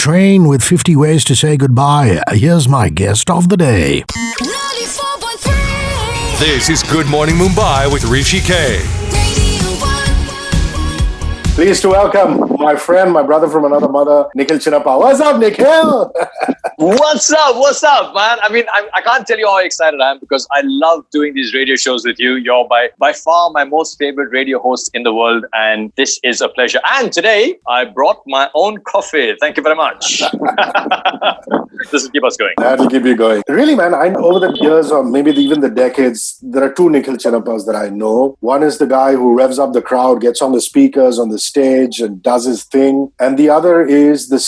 Train with 50 ways to say goodbye. Here's my guest of the day. 94.3. This is Good Morning Mumbai with Hrishi K. Pleased to welcome my friend, my brother from another mother, Nikhil Chinapa. What's up, Nikhil? What's up, man? I mean, I can't tell you how excited I am because I love doing these radio shows with you. You're by far my most favorite radio host in the world, and this is a pleasure. And today, I brought my own coffee. Thank you very much. This will keep us going. That'll keep you going. Really, man, over the years or maybe even the decades, there are two Nikhil Chinapas that I know. One is the guy who revs up the crowd, gets on the speakers, on the stage and does his thing. And the other is the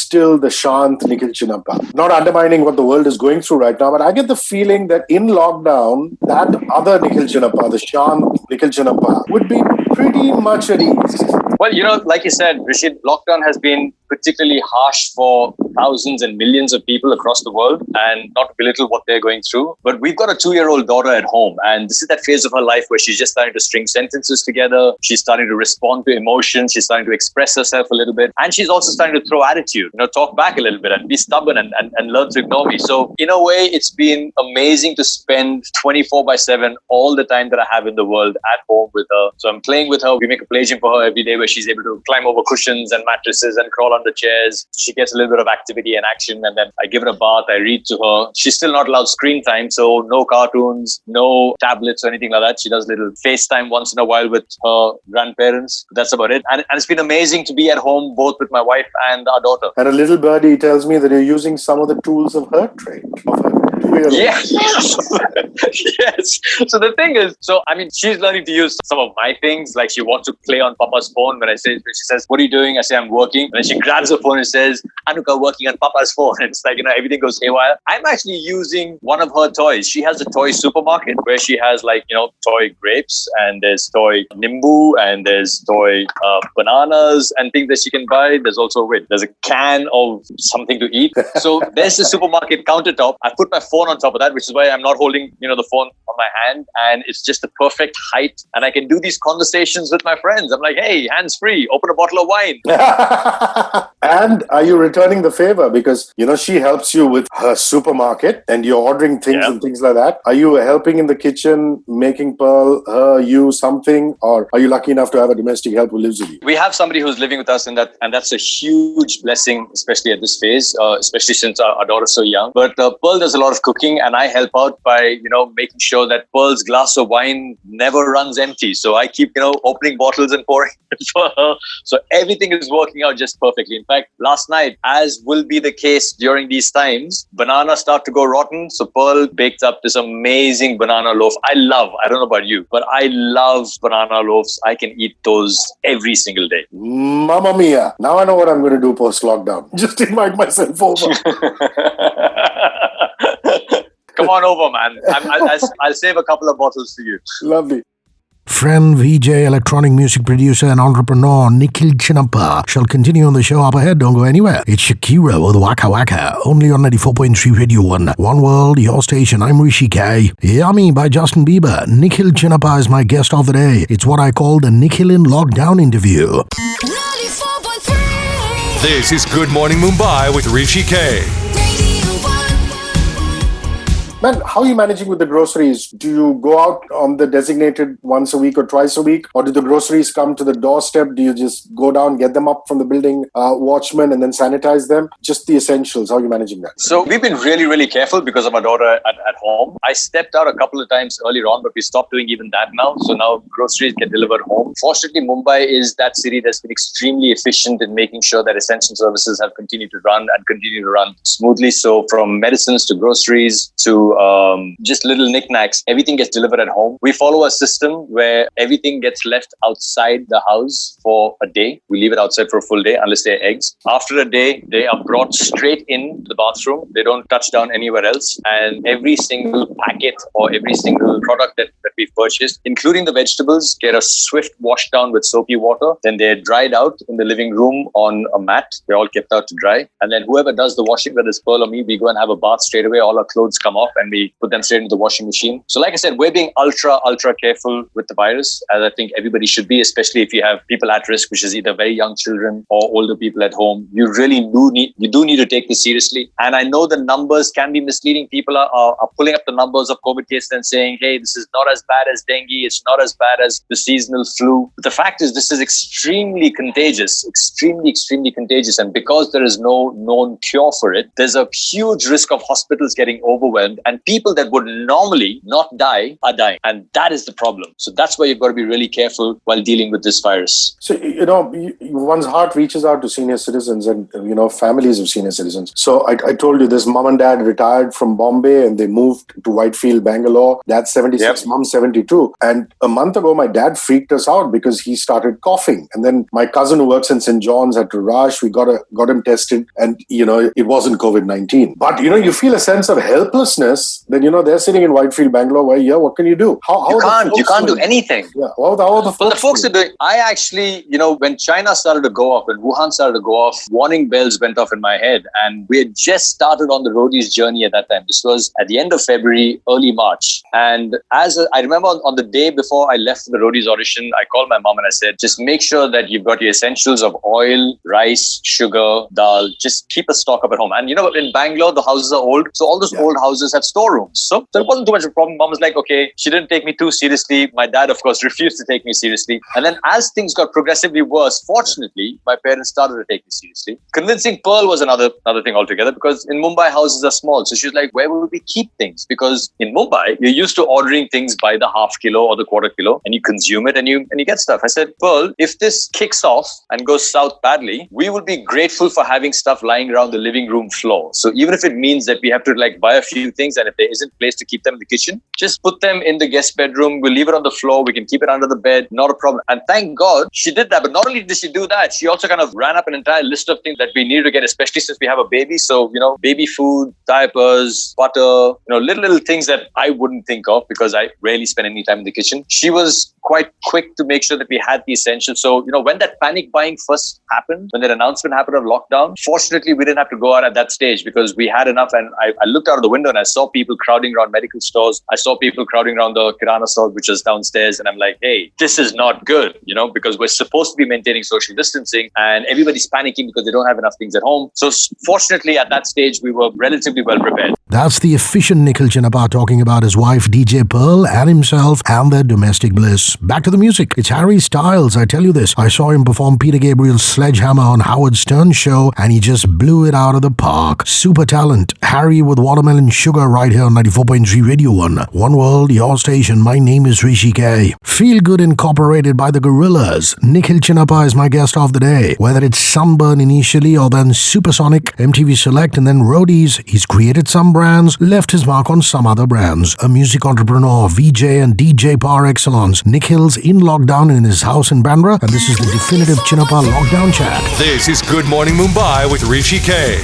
Shant Nikhil Chinapa. Not undermining what the world is going through right now, but I get the feeling that in lockdown, that other Nikhil Chinapa, the Shant Nikhil Chinapa, would be pretty much at ease. Well, like you said, Rishit, lockdown has been particularly harsh for thousands and millions of people across the world, and not to belittle what they're going through. But we've got a 2-year-old daughter at home, and this is that phase of her life where she's just starting to string sentences together. She's starting to respond to emotions. She's starting to express herself a little bit. And she's also starting to throw attitude, talk back a little bit and be stubborn and learn to ignore me. So in a way, it's been amazing to spend 24/7 all the time that I have in the world at home with her. So I'm playing with her. We make a play gym for her every day where she's able to climb over cushions and mattresses and crawl under chairs. So she gets a little bit of activity and action, and then I give her a bath, I read to her. She's still not allowed screen time, so no cartoons, no tablets or anything like that. She does little FaceTime once in a while with her grandparents. That's about it. And it's been amazing to be at home both with my wife and our daughter. And a little birdie tells me that you're using some of the tools of her trade. Yes. Yes. So the thing is, she's learning to use some of my things. Like she wants to play on Papa's phone. When she says, "What are you doing?" I say, "I'm working." And then she grabs her phone and says, "Anuka, working on Papa's phone." And it's like, everything goes haywire. I'm actually using one of her toys. She has a toy supermarket where she has toy grapes, and there's toy nimbu, and there's toy bananas and things that she can buy. There's also, there's a can of something to eat. So there's the supermarket countertop. I put my phone on top of that, which is why I'm not holding, the phone on my hand, and it's just the perfect height, and I can do these conversations with my friends. I'm like, hey, hands free, open a bottle of wine. And are you returning the favor? Because, she helps you with her supermarket and you're ordering things and things like that. Are you helping in the kitchen, making Pearl, you something, or are you lucky enough to have a domestic help who lives with you? We have somebody who's living with us, and that's a huge blessing, especially at this phase, especially since our daughter's so young. But Pearl does a lot of cooking, and I help out by, making sure that Pearl's glass of wine never runs empty. So I keep, opening bottles and pouring it for her. So everything is working out just perfectly. In fact, last night, as will be the case during these times, bananas start to go rotten. So Pearl baked up this amazing banana loaf. I don't know about you, but I love banana loaves. I can eat those every single day. Mamma mia. Now I know what I'm going to do post-lockdown. Just invite myself over. Come on over, man. I'll save a couple of bottles for you. Lovely. Friend, VJ, electronic music producer and entrepreneur Nikhil Chinapa shall continue on the show up ahead. Don't go anywhere. It's Shakira with Waka Waka, only on 94.3 Radio 1. One World, your station. I'm Hrishi K. Yummy by Justin Bieber. Nikhil Chinapa is my guest of the day. It's what I call the Nikhil in Lockdown interview. 94.3. This is Good Morning Mumbai with Hrishi K. Man, how are you managing with the groceries? Do you go out on the designated once a week or twice a week? Or do the groceries come to the doorstep? Do you just go down, get them up from the building watchman and then sanitize them? Just the essentials. How are you managing that? So we've been really, really careful because of our daughter at home. I stepped out a couple of times earlier on, but we stopped doing even that now. So now groceries get delivered home. Fortunately, Mumbai is that city that's been extremely efficient in making sure that essential services have continued to run and continue to run smoothly. So from medicines to groceries to just little knickknacks, everything gets delivered at home. We follow a system where everything gets left outside the house for a day. We leave it outside for a full day unless they're eggs. After a day, they are brought straight into the bathroom. They don't touch down anywhere else. And every single packet or every single product that we've purchased, including the vegetables, get a swift wash down with soapy water. Then they're dried out in the living room on a mat. They're all kept out to dry. And then whoever does the washing, whether it's Pearl or me, we go and have a bath straight away. All our clothes come off and we put them straight into the washing machine. So like I said, we're being ultra careful with the virus, as I think everybody should be, especially if you have people at risk, which is either very young children or older people at home. You really do need to take this seriously. And I know the numbers can be misleading. People are pulling up the numbers of COVID cases and saying, hey, this is not as bad as dengue. It's not as bad as the seasonal flu. But the fact is, this is extremely contagious, extremely contagious. And because there is no known cure for it, there's a huge risk of hospitals getting overwhelmed, and people that would normally not die are dying. And that is the problem. So that's why you've got to be really careful while dealing with this virus. So, one's heart reaches out to senior citizens and, families of senior citizens. So I told you this mom and dad retired from Bombay and they moved to Whitefield, Bangalore. Dad's 76, Mom's 72. And a month ago, my dad freaked us out because he started coughing. And then my cousin who works in St. John's had to rush. We got him tested and, it wasn't COVID-19. But, you feel a sense of helplessness. Then, they're sitting in Whitefield, Bangalore. Where, what can you do? You can't do anything. Yeah. How are the folks are doing? I actually, when China started to go off, when Wuhan started to go off, warning bells went off in my head. And we had just started on the roadies journey at that time. This was at the end of February, early March. And I remember on the day before I left for the roadies audition, I called my mom and I said, just make sure that you've got your essentials of oil, rice, sugar, dal. Just keep a stock up at home. And in Bangalore, the houses are old. So all those old houses have storerooms. So it wasn't too much of a problem. Mom was like, okay, she didn't take me too seriously. My dad, of course, refused to take me seriously. And then as things got progressively worse, fortunately, my parents started to take me seriously. Convincing Pearl was another thing altogether, because in Mumbai, houses are small. So she's like, where will we keep things? Because in Mumbai, you're used to ordering things by the half kilo or the quarter kilo, and you consume it and you get stuff. I said, Pearl, if this kicks off and goes south badly, we will be grateful for having stuff lying around the living room floor. So even if it means that we have to buy a few things, and if there isn't place to keep them in the kitchen, just put them in the guest bedroom. We'll leave it on the floor. We can keep it under the bed. Not a problem. And thank God she did that. But not only did she do that, she also kind of ran up an entire list of things that we needed to get, especially since we have a baby. So, baby food, diapers, butter, little things that I wouldn't think of because I rarely spend any time in the kitchen. She was quite quick to make sure that we had the essentials. So, when that panic buying first happened, when that announcement happened of lockdown, fortunately, we didn't have to go out at that stage because we had enough. And I looked out of the window and I saw people crowding around medical stores. I saw people crowding around the Kirana store, which is downstairs. And I'm like, hey, this is not good, because we're supposed to be maintaining social distancing and everybody's panicking because they don't have enough things at home. So fortunately, at that stage, we were relatively well prepared. That's the efficient Nikhil Chinapa talking about his wife DJ Pearl and himself and their domestic bliss. Back to the music. It's Harry Styles. I tell you this, I saw him perform Peter Gabriel's Sledgehammer on Howard Stern's show and he just blew it out of the park. Super talent. Harry with Watermelon Sugar right here on 94.3 Radio 1. One World, your station. My name is Hrishi K. Feel Good Incorporated by the Gorillas. Nikhil Chinapa is my guest of the day. Whether it's Sunburn initially or then Supersonic, MTV Select and then Roadies, he's created some brands, left his mark on some other brands. A music entrepreneur, VJ and DJ par excellence. Nikhil's in lockdown in his house in Bandra, and this is the definitive Chinapa lockdown chat. This is Good Morning Mumbai with Hrishi K.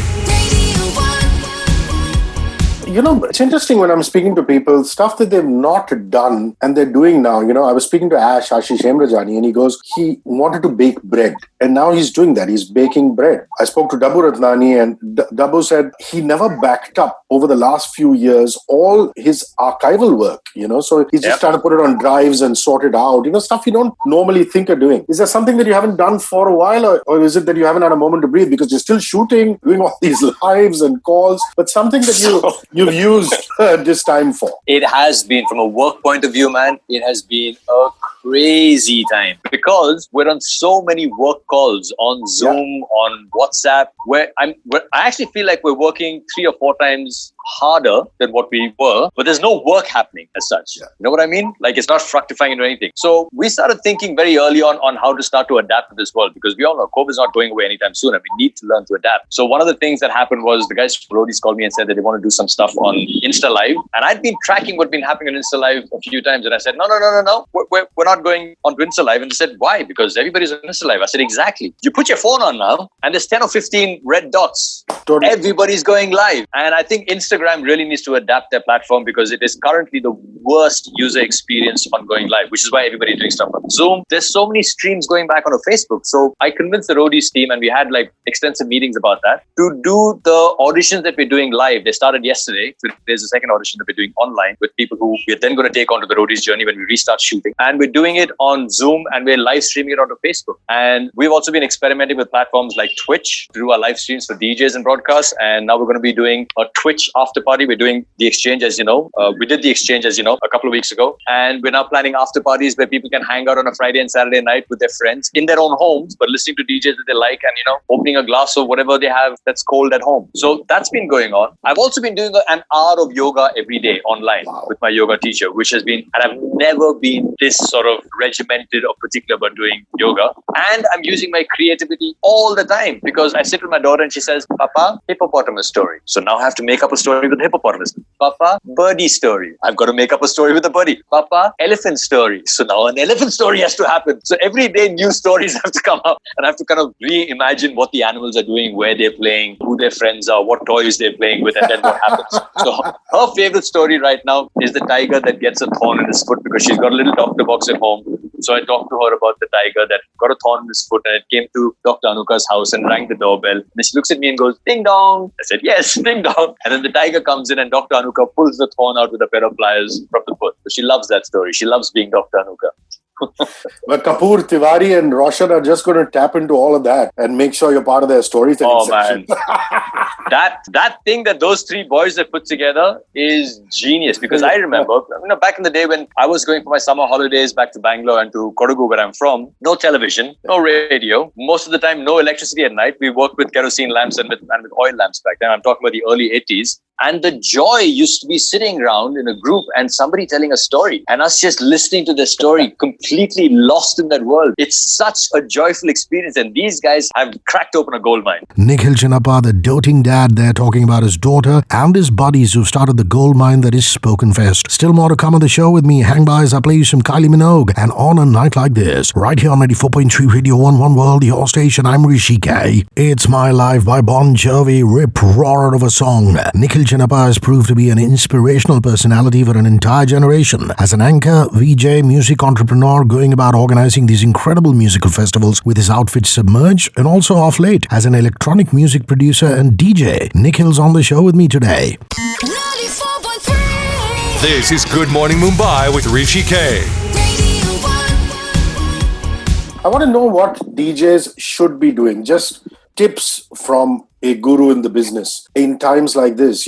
It's interesting when I'm speaking to people, stuff that they've not done and they're doing now. I was speaking to Ashish Hemrajani, and he goes, he wanted to bake bread. And now he's doing that. He's baking bread. I spoke to Dabu Ratnani, and Dabu said he never backed up over the last few years all his archival work, So he's just trying to put it on drives and sort it out, stuff you don't normally think of doing. Is there something that you haven't done for a while, or is it that you haven't had a moment to breathe because you're still shooting, doing all these lives and calls, but something that you've used this time for? It has been, from a work point of view, man, it has been a crazy time because we're on so many work calls on Zoom, on WhatsApp, where I actually feel like we're working 3 or 4 times harder than what we were, but there's no work happening as such. You know what I mean? It's not fructifying into anything. So we started thinking very early on how to start to adapt to this world, because we all know COVID's not going away anytime soon and we need to learn to adapt. So one of the things that happened was the guys from Roadies called me and said that they want to do some stuff on Insta Live. And I'd been tracking what's been happening on Insta Live a few times. And I said, no. We're not going on to Insta Live. And they said, why? Because everybody's on Insta Live. I said, exactly. You put your phone on now and there's 10 or 15 red dots Totally. Everybody's going live. And I think Instagram really needs to adapt their platform because it is currently the worst user experience on going live, which is why everybody's doing stuff on Zoom. There's so many streams going back on Facebook. So I convinced the Roadies team, and we had like extensive meetings about that, to do the auditions that we're doing live. They started yesterday. So there's a second audition that we're doing online with people who we're then going to take onto the Roadies journey when we restart shooting. And we're doing it on Zoom, and we're live streaming it onto Facebook. And we've also been experimenting with platforms like Twitch to do our live streams for DJs and broadcasts. And now we're going to be doing a Twitch after party. We're doing the exchange, as you know. We did the exchange, as you know, a couple of weeks ago. And we're now planning after parties where people can hang out on a Friday and Saturday night with their friends in their own homes, but listening to DJs that they like and, opening a glass of whatever they have that's cold at home. So that's been going on. I've also been doing an hour of yoga every day online with my yoga teacher, which has been, and I've never been this sort of regimented or particular about doing yoga. And I'm using my creativity all the time because I sit with my daughter and she says, Papa, hippopotamus story. So now I have to make up a story with hippopotamus. Papa, birdie story. I've got to make up a story with a birdie. Papa, elephant story. So now an elephant story has to happen. So every day new stories have to come up and I have to kind of reimagine what the animals are doing, where they're playing, who their friends are, what toys they're playing with, and then what happens. So her favorite story right now is the tiger that gets a thorn in his foot because she's got a little doctor box at home. So I talked to her about the tiger that got a thorn in his foot and it came to Dr. Anuka's house and rang the doorbell. And she looks at me and goes, ding dong. I said, yes, ding dong. And then the tiger comes in and Dr. Anuka pulls the thorn out with a pair of pliers from the foot. So she loves that story. She loves being Dr. Anuka. But Kapoor, Tiwari and Roshan are just going to tap into all of that and make sure you're part of their storytelling section. Man. that thing that those three boys have put together is genius because I remember, back in the day when I was going for my summer holidays back to Bangalore and to Kodagu where I'm from, no television, no radio, most of the time no electricity at night. We worked with kerosene lamps and with oil lamps back then. I'm talking about the early 80s. And the joy used to be sitting around in a group and somebody telling a story and us just listening to the story, completely lost in that world. It's such a joyful experience. And these guys have cracked open a gold mine. Nikhil Chinapa, the doting dad there, talking about his daughter and his buddies who started the gold mine that is Spoken Fest. Still more to come on the show with me. Hang by as I play you some Kylie Minogue. And on a night like this, right here on 94.3 Radio 1 One World, your station, I'm Hrishi K. It's My Life by Bon Jovi, rip-roarer of a song. Nikhil Chinapa has proved to be an inspirational personality for an entire generation. As an anchor, VJ, music entrepreneur, going about organizing these incredible musical festivals with his outfit Submerge, and also off late as an electronic music producer and DJ. Nikhil's on the show with me today. 94.3. This is Good Morning Mumbai with Hrishi K. I want to know what DJs should be doing. Just tips from a guru in the business in times like this.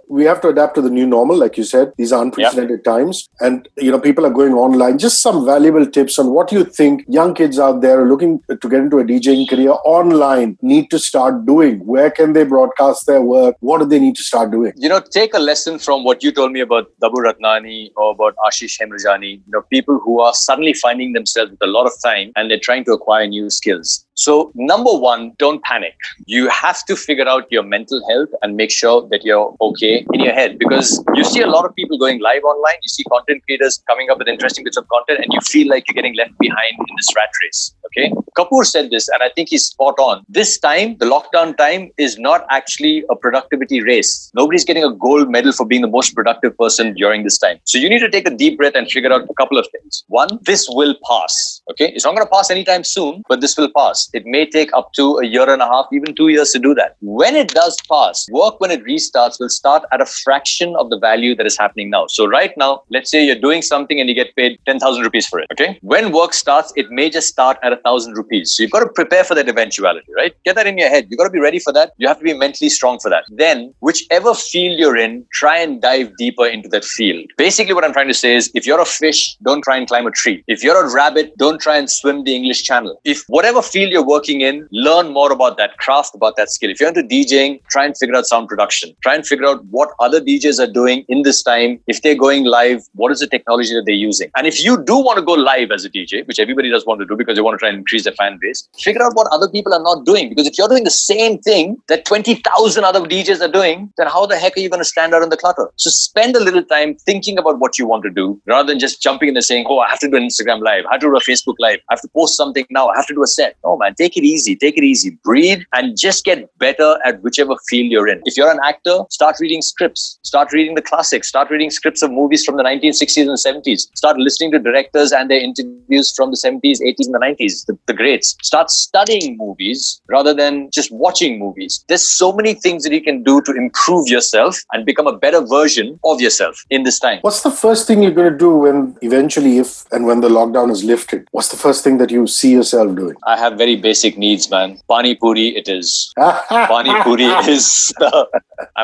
We have to adapt to the new normal, like you said. These are unprecedented times. And, people are going online. Just some valuable tips on what you think young kids out there looking to get into a DJing career online need to start doing. Where can they broadcast their work? What do they need to start doing? Take a lesson from what you told me about Dabu Ratnani or about Ashish Hemrajani. People who are suddenly finding themselves with a lot of time and they're trying to acquire new skills. So number one, don't panic. You have to figure out your mental health and make sure that you're okay in your head, because you see a lot of people going live online. You see content creators coming up with interesting bits of content and you feel like you're getting left behind in this rat race. Okay. Kapoor said this and I think he's spot on. This time, the lockdown time is not actually a productivity race. Nobody's getting a gold medal for being the most productive person during this time. So you need to take a deep breath and figure out a couple of things. One, this will pass. Okay. It's not going to pass anytime soon, but this will pass. It may take up to a year and a half, even 2 years to do that. When it does pass, work when it restarts will start at a fraction of the value that is happening now. So right now, let's say you're doing something and you get paid 10,000 rupees for it. Okay. When work starts, it may just start at 1,000 rupees. So you've got to prepare for that eventuality, right? Get that in your head. You've got to be ready for that. You have to be mentally strong for that. Then whichever field you're in, try and dive deeper into that field. Basically what I'm trying to say is if you're a fish, don't try and climb a tree. If you're a rabbit, don't try and swim the English Channel. If whatever field you're working in, learn more about that craft, about that skill. If you're into DJing, try and figure out sound production. Try and figure out what other DJs are doing in this time. If they're going live, what is the technology that they're using? And if you do want to go live as a DJ, which everybody does want to do because they want to try and and increase their fan base. Figure out what other people are not doing. Because if you're doing the same thing that 20,000 other DJs are doing, then how the heck are you going to stand out in the clutter? So spend a little time thinking about what you want to do rather than just jumping in and saying, oh, I have to do an Instagram live. I have to do a Facebook live. I have to post something now. I have to do a set. No, man, take it easy. Take it easy. Breathe and just get better at whichever field you're in. If you're an actor, start reading scripts. Start reading the classics. Start reading scripts of movies from the 1960s and 70s. Start listening to directors and their interviews from the 70s, 80s, and the 90s, the greats. Start studying movies rather than just watching movies. There's so many things that you can do to improve yourself and become a better version of yourself in this time. What's the first thing you're going to do when eventually, if and when the lockdown is lifted? What's the first thing that you see yourself doing? I have very basic needs, man. Pani Puri it is. Pani Puri is...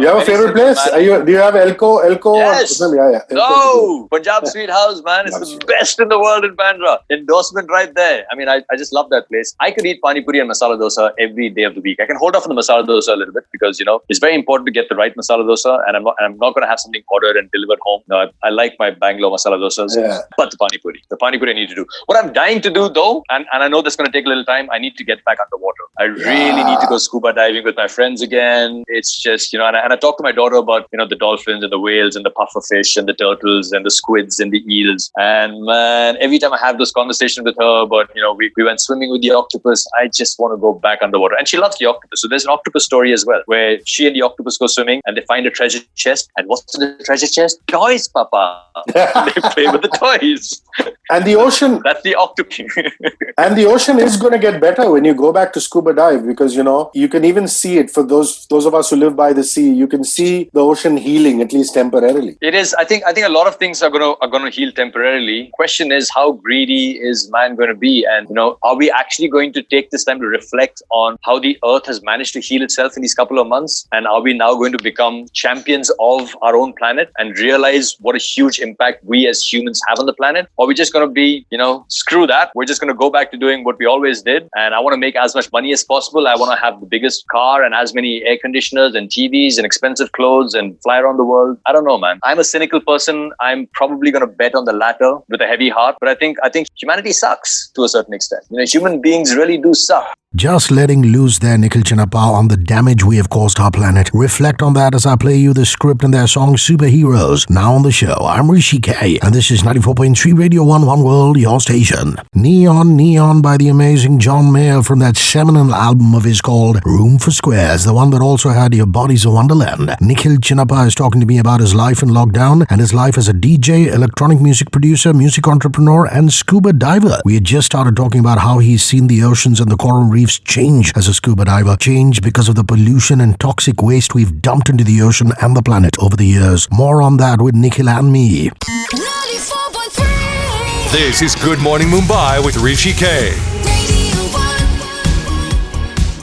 You have a favorite place? Do you have Elko? Yes. Yeah. No! Punjab Sweet House, man. It's the best in the world in Bandra. Endorsement right there. I mean, I just love that place. I could eat Pani Puri and masala dosa every day of the week. I can hold off on the masala dosa a little bit because, it's very important to get the right masala dosa, and I'm not going to have something ordered and delivered home. No, I like my Bangalore masala dosas, but the Pani Puri I need to do. What I'm dying to do though, and I know this is going to take a little time, I need to get back underwater. I really need to go scuba diving with my friends again. It's just, and I talk to my daughter about, the dolphins and the whales and the pufferfish and the turtles and the squids and the eels. And man, every time I have this conversation with her about, we went swimming with the octopus, I just want to go back underwater. And she loves the octopus. So there's an octopus story as well, where she and the octopus go swimming and they find a treasure chest. And what's in the treasure chest? Toys, Papa. They play with the toys. And the ocean. That's the octopus. And the ocean is going to get better when you go back to scuba dive because, you can even see it for those of us who live by the sea. You can see the ocean healing, at least temporarily. It is. I think a lot of things are going to heal temporarily. Question is, how greedy is man going to be? And, are we actually going to take this time to reflect on how the earth has managed to heal itself in these couple of months? And are we now going to become champions of our own planet and realize what a huge impact we as humans have on the planet? Or are we just going to be, screw that. We're just going to go back to doing what we always did. And I want to make as much money as possible. I want to have the biggest car and as many air conditioners and TVs and expensive clothes and fly around the world. I don't know, man. I'm a cynical person. I'm probably going to bet on the latter with a heavy heart. But I think humanity sucks to a certain extent. Human beings really do suck. Just letting loose there, Nikhil Chinapa, on the damage we have caused our planet. Reflect on that as I play you the script and their song Superheroes. Now on the show, I'm Hrishi K, and this is 94.3 Radio 1 One World, your station. Neon Neon by the amazing John Mayer from that seminal album of his called Room for Squares, the one that also had Your Body's a Wonderland. Nikhil Chinapa is talking to me about his life in lockdown and his life as a DJ, electronic music producer, music entrepreneur, and scuba diver. We had just started talking about how he's seen the oceans and the coral reefs change as a scuba diver, change because of the pollution and toxic waste we've dumped into the ocean and the planet over the years. More on that with Nikhil and me. 94.3. This is Good Morning Mumbai with Hrishi K.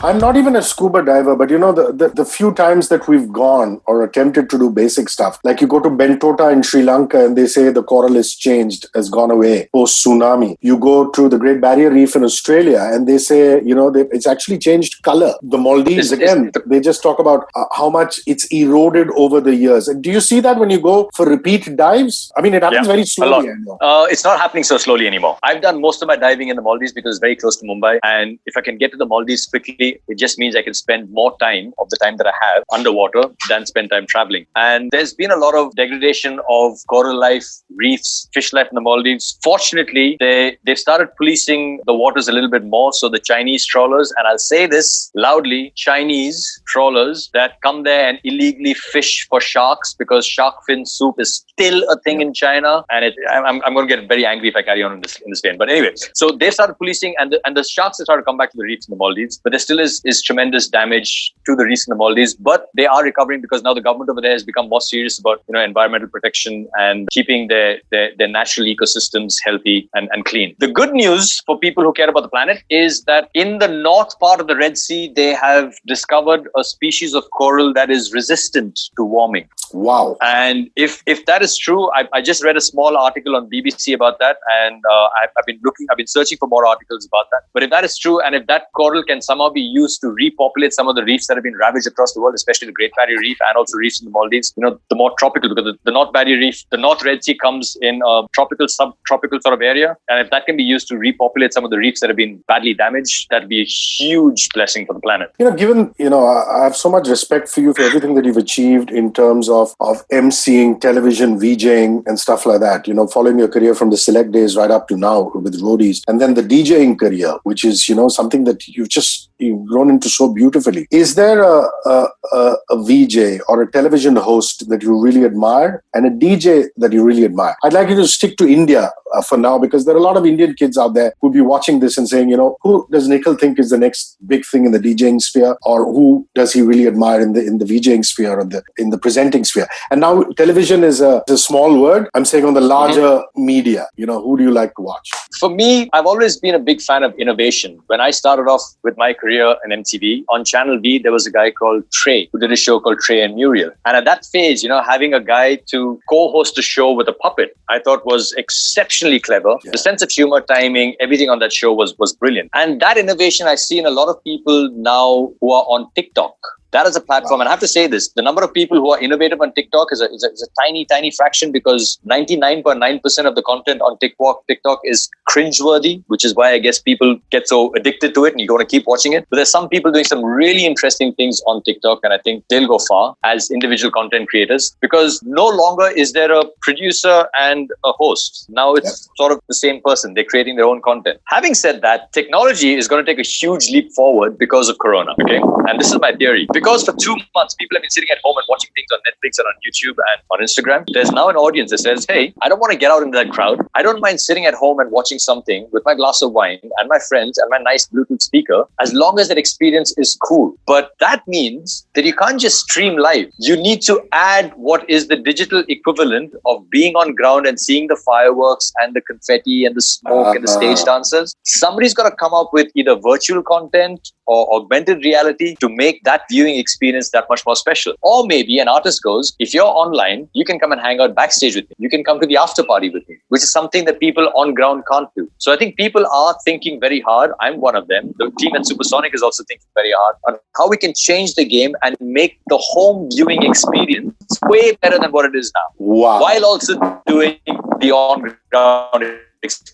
I'm not even a scuba diver, but the few times that we've gone or attempted to do basic stuff, like you go to Bentota in Sri Lanka and they say the coral is changed, has gone away post-tsunami. You go to the Great Barrier Reef in Australia and they say, it's actually changed color. The Maldives, again, they just talk about how much it's eroded over the years. And do you see that when you go for repeat dives? I mean, it happens very slowly. It's not happening so slowly anymore. I've done most of my diving in the Maldives because it's very close to Mumbai. And if I can get to the Maldives quickly, it just means I can spend more time of the time that I have underwater than spend time traveling. And there's been a lot of degradation of coral life, reefs, fish life in the Maldives. Fortunately, they've started policing the waters a little bit more. So the Chinese trawlers, and I'll say this loudly, Chinese trawlers that come there and illegally fish for sharks because shark fin soup is still a thing in China. And I'm going to get very angry if I carry on in this vein. But anyway, so they've started policing and the sharks have started to come back to the reefs in the Maldives. But there still is tremendous damage to the reefs in the Maldives. But they are recovering because now the government over there has become more serious about environmental protection and keeping their natural ecosystems healthy and clean. The good news for people who care about the planet is that in the north part of the Red Sea, they have discovered a species of coral that is resistant to warming. Wow. And if that is true, I just read a small article on BBC about that, and I've been searching for more articles about that. But if that is true, and if that coral can somehow be used to repopulate some of the reefs that have been ravaged across the world, especially the Great Barrier Reef and also reefs in the Maldives, the more tropical, because the North Barrier Reef, the North Red Sea comes in a tropical, subtropical sort of area. And if that can be used to repopulate some of the reefs that have been badly damaged, that'd be a huge blessing for the planet. Given, I have so much respect for you for everything that you've achieved in terms of emceeing, television, VJing and stuff like that, following your career from the select days right up to now with roadies, and then the DJing career, which is, something that you've grown into so beautifully. Is there a VJ or a television host that you really admire and a DJ that you really admire? I'd like you to stick to India for now, because there are a lot of Indian kids out there who'd be watching this and saying, who does Nikhil think is the next big thing in the DJing sphere, or who does he really admire in the VJing sphere or in the presenting sphere? And now television is a small word. I'm saying on the larger media, who do you like to watch? For me, I've always been a big fan of innovation. When I started off with my career in MTV, on Channel V, there was a guy called Trey who did a show called Trey and Muriel. And at that phase, having a guy to co-host a show with a puppet, I thought was exceptionally clever. Yeah. The sense of humor, timing, everything on that show was brilliant. And that innovation I see in a lot of people now who are on TikTok. That is a platform. And I have to say this, the number of people who are innovative on TikTok is a tiny, tiny fraction, because 99.9% of the content on TikTok is cringeworthy, which is why I guess people get so addicted to it and you don't want to keep watching it. But there's some people doing some really interesting things on TikTok, and I think they'll go far as individual content creators, because no longer is there a producer and a host. Now it's sort of the same person. They're creating their own content. Having said that, technology is going to take a huge leap forward because of Corona. Okay. And this is my theory. Because for 2 months, people have been sitting at home and watching things on Netflix and on YouTube and on Instagram. There's now an audience that says, hey, I don't want to get out into that crowd. I don't mind sitting at home and watching something with my glass of wine and my friends and my nice Bluetooth speaker, as long as that experience is cool. But that means that you can't just stream live. You need to add what is the digital equivalent of being on ground and seeing the fireworks and the confetti and the smoke and the stage dancers. Somebody's got to come up with either virtual content or augmented reality to make that viewing experience that much more special. Or maybe an artist goes, if you're online, you can come and hang out backstage with me. You can come to the after party with me, which is something that people on ground can't do. So I think people are thinking very hard. I'm one of them. The team at Supersonic is also thinking very hard on how we can change the game and make the home viewing experience way better than what it is now. Wow. While also doing the on-ground experience.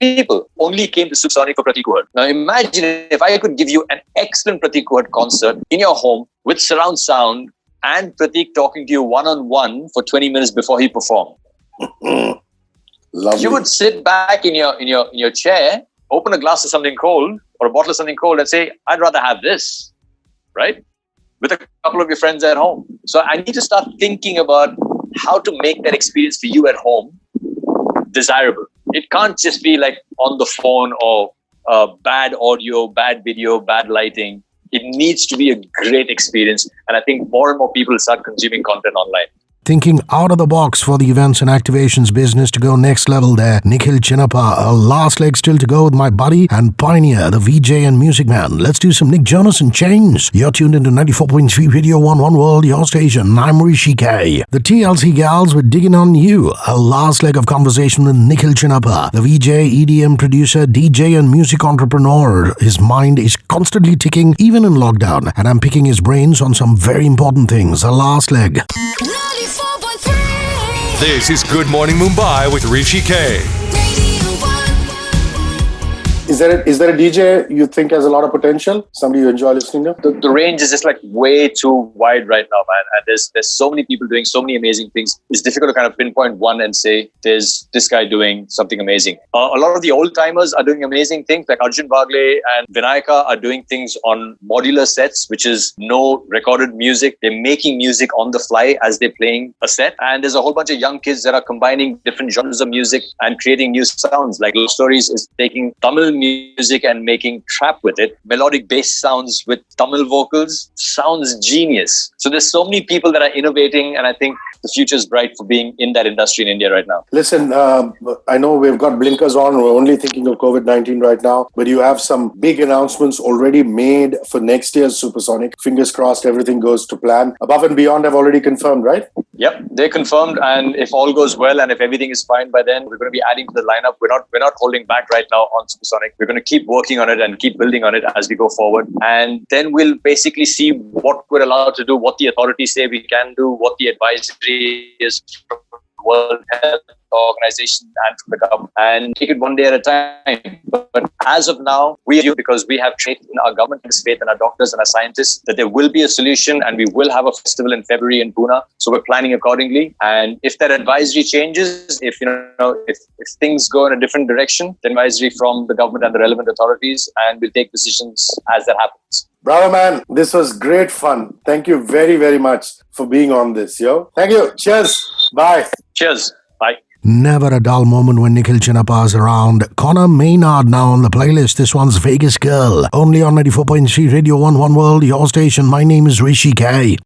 People only came to Supersonic for Pratik Word. Now imagine if I could give you an excellent Pratik Word concert in your home with surround sound and Pratik talking to you one-on-one for 20 minutes before he performed. Lovely. You would sit back in your chair, open a glass of something cold or a bottle of something cold and say, I'd rather have this, right? With a couple of your friends at home. So I need to start thinking about how to make that experience for you at home desirable. It can't just be like on the phone or bad audio, bad video, bad lighting. It needs to be a great experience. And I think more and more people start consuming content online. Thinking out of the box for the events and activations business to go next level there. Nikhil Chinapa, a last leg still to go with my buddy and pioneer, the VJ and music man. Let's do some Nick Jonas and Chains. You're tuned into 94.3 Radio 1 One World, your station. I'm Hrishi K. The TLC gals were digging on you. A last leg of conversation with Nikhil Chinapa, the VJ, EDM producer, DJ and music entrepreneur. His mind is constantly ticking, even in lockdown. And I'm picking his brains on some very important things. A last leg. This is Good Morning Mumbai with Hrishi K. Is there a DJ you think has a lot of potential? Somebody you enjoy listening to? The range is just like way too wide right now, man. And there's so many people doing so many amazing things. It's difficult to kind of pinpoint one and say, there's this guy doing something amazing. A lot of the old timers are doing amazing things, like Arjun Bagle and Vinayaka are doing things on modular sets, which is no recorded music. They're making music on the fly as they're playing a set. And there's a whole bunch of young kids that are combining different genres of music and creating new sounds. Like Love Stories is taking Tamil music and making trap with it. Melodic bass sounds with Tamil vocals. Sounds genius. So there's so many people that are innovating, and I think the future is bright for being in that industry in India right now. Listen, I know we've got blinkers on. We're only thinking of COVID-19 right now, but you have some big announcements already made for next year's Supersonic. Fingers crossed everything goes to plan. Above and Beyond have already confirmed, right? Yep, they're confirmed, and if all goes well and if everything is fine by then, we're going to be adding to the lineup. We're not holding back right now on Supersonic. We're going to keep working on it and keep building on it as we go forward, and then we'll basically see what we're allowed to do, what the authorities say we can do, what the advisory is from the World Health Organization and from the government, and take it one day at a time. But as of now, we do, because we have faith in our government, faith in our doctors and our scientists, that there will be a solution, and we will have a festival in February in Pune. So we're planning accordingly. And if that advisory changes, if things go in a different direction, the advisory from the government and the relevant authorities, and we'll take decisions as that happens. Bravo, man. This was great fun. Thank you very, very much for being on this, yo. Thank you. Cheers. Bye. Cheers. Bye. Never a dull moment when Nikhil Chinapa is around. Connor Maynard now on the playlist. This one's Vegas Girl. Only on 94.3 Radio 1 One World, your station. My name is Hrishi K.